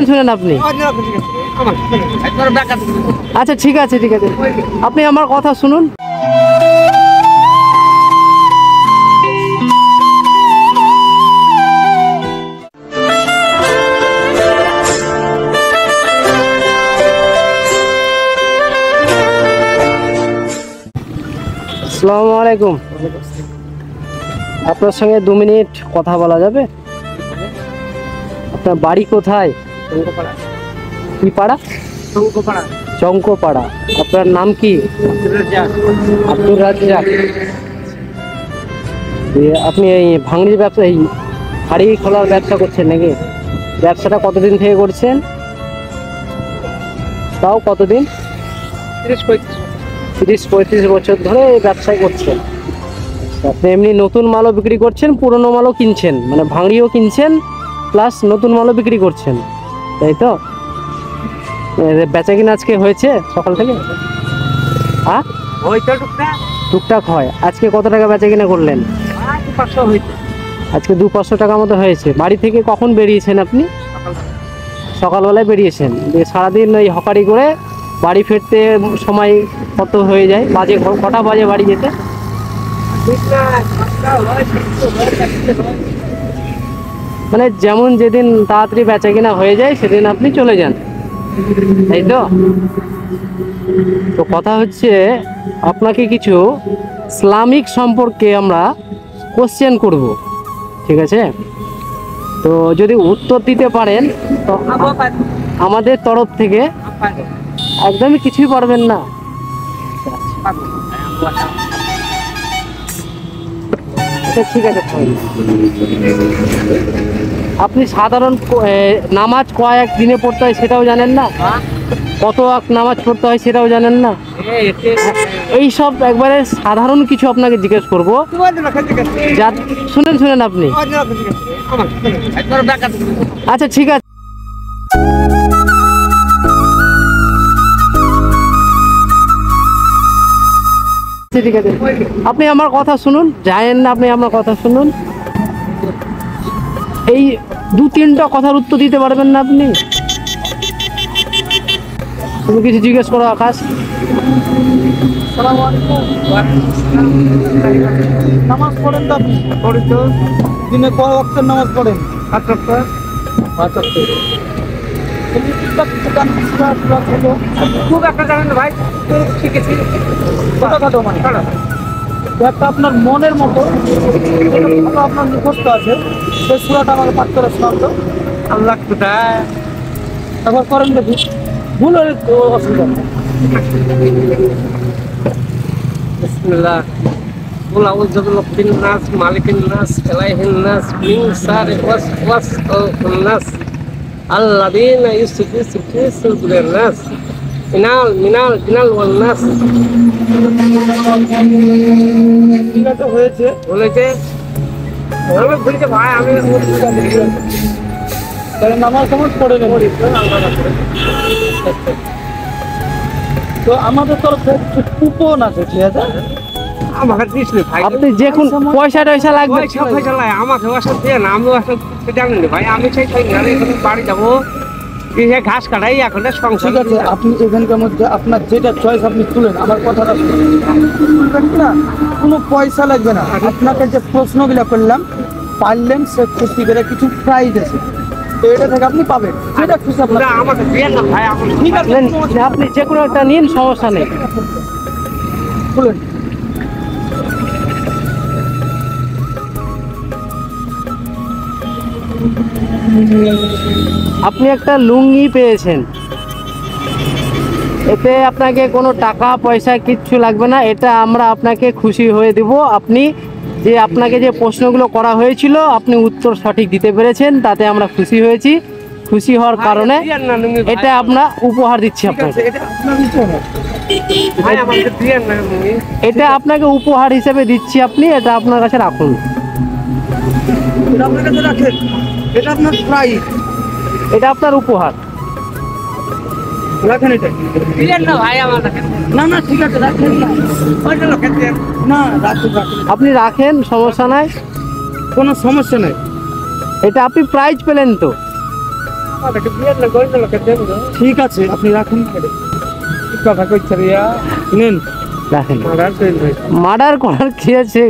শুনেন আপনি। আচ্ছা ঠিক আছে ঠিক আছে, আপনি আমার কথা শুনুন। আসসালামু আলাইকুম, আপনার সঙ্গে 2 মিনিট কথা বলা যাবে? আপনার বাড়ি কোথায়? কি পাড়া? চঙ্কোপাড়া। আপনার নাম কি? আব্দুর রাজ্জাক। আপনি এই ভাঙড়ির ব্যবসা, এই হাড়ি খোলার ব্যবসা করছেন নাকি? ব্যবসাটা কতদিন থেকে করছেন? তাও কতদিন? 30-35 বছর ধরে এই ব্যবসায় করছেন। আপনি এমনি নতুন মালও বিক্রি করছেন, পুরনো মালও কিনছেন, মানে ভাঙড়িও কিনছেন প্লাস নতুন মালও বিক্রি করছেন, তাই তো? বেচা কিনা আজকে হয়েছে সকাল থেকে? হ্যাঁ টুকটাক হয়। আজকে কত টাকা বেচা কিনা করলেন? আজকে 200-500 টাকার মতো হয়েছে। বাড়ি থেকে কখন বেরিয়েছেন আপনি? সকালবেলায় বেরিয়েছেন, দিয়ে সারাদিন ওই হকারি করে বাড়ি ফিরতে সময় কত হয়ে যায়? বাজে কটা বাজে বাড়ি যেতে? মানে যেমন যেদিন তাড়াতাড়ি বেচা কিনা হয়ে যায় সেদিন আপনি চলে যান, তাই তো? তো কথা হচ্ছে, আপনাকে কিছু ইসলামিক সম্পর্কে আমরা কোশ্চেন করব, ঠিক আছে? তো যদি উত্তর দিতে পারেন তো আমাদের তরফ থেকে একদমই কিছুই পারবেন না। ঠিক আছে, আপনি সাধারণ নামাজ কয়েক দিনে পড়তে হয় সেটাও জানেন না? কত নামাজ পড়তে হয় সেটাও জানেন না? এই সব একবারে সাধারণ কিছু আপনাকে জিজ্ঞেস করবো। শুনেন আপনি। আচ্ছা ঠিক আছে, ঠিক আছে, আপনি আমার কথা শুনুন। জানেন না আপনি আমার কথা শুনুন। এই 2-3টা কথার উত্তর দিতে পারবেন না আপনি? তুমি কিছু জিজ্ঞেস করো আকাশ। নামাজ পড়েন তো আপনি? পড়ি তো। দিনে কয় ওয়াক্তের নামাজ পড়েন? 5 ওয়াক্ত। 5 ওয়াক্ত। খুব একটা জানেন ভাই, শিখেছি ছোটখাটো, মানে একটা আপনার মনের মতো আপনার মুখস্থ আছে, সেই সূরাটা আমাকে পাঠ করে শোনান তো। আল্লাহ কোথায় একবার করেন দেখি, ভুল হলে তো অসুবিধা নেই। বিসমিল্লাহ। قل أعوذ برب الناس مالك الناس إله الناس من شر الوسواس الخناس الذين يوسوسون في صدور الناس من الجنة والناس। ঠিক আছে, হয়েছে বলেছে। আমি বলছি ভাই, আমি তাহলে নামাজ পড়ে নেব। তো আমাদের তরফ থেকে কিছু কুপন আছে, ঠিক আছে? আপনি যে কোন পয়সা টয়সা লাগবে আমাকে জানেন ভাই, আমি সেই বাড়ি যাবো, ঘাস কাটাই এখন সংসার। ঠিক আছে, আপনি এখানকার মধ্যে আপনার যেটা চয়েস আপনি তুলেন। আমার কথাটা না, কোনো পয়সা লাগবে না। আপনাকে যে প্রশ্নগুলো করলাম, পারলেন সে খুশি করে কিছু প্রাইজ আছে, তো এটা থেকে আপনি পাবেন যেটা খুশি। আমাকে ভাই, ঠিক আছে, আপনি যে কোনো একটা নিন, সমস্যা নেই। বলুন। আপনি একটা লুঙ্গি পেয়েছেন, এতে আপনাকে কোনো টাকা পয়সা কিচ্ছু লাগবে না। এটা আমরা আপনাকে খুশি হয়ে দেব। আপনি যে আপনাকে যে প্রশ্নগুলো করা হয়েছিল আপনি উত্তর সঠিক দিতে পেরেছেন, তাতে আমরা খুশি হয়েছি। খুশি হওয়ার কারণে এটা আমরা উপহার দিচ্ছি আপনাকে। এটা আপনাকে উপহার হিসেবে দিচ্ছি, আপনি এটা আপনার কাছে রাখুন। এটা আপনার প্রাইজ, এটা আপনার উপহার। রাখেন এটা। না ভাই, আমার না ঠিক আছে, রাখেন না, রাখুন। আপনি রাখেন, সমস্যা নাই, কোনো সমস্যা নাই। এটা আপনি প্রাইজ পেলেন তো? ওটাকে বিয়ে না করে লোকে দেবো। ঠিক আছে আপনি রাখুন। কি কথা কইছে রিয়া? নেন রাখেন। মার্ডার মার্ডার করার কি আছে?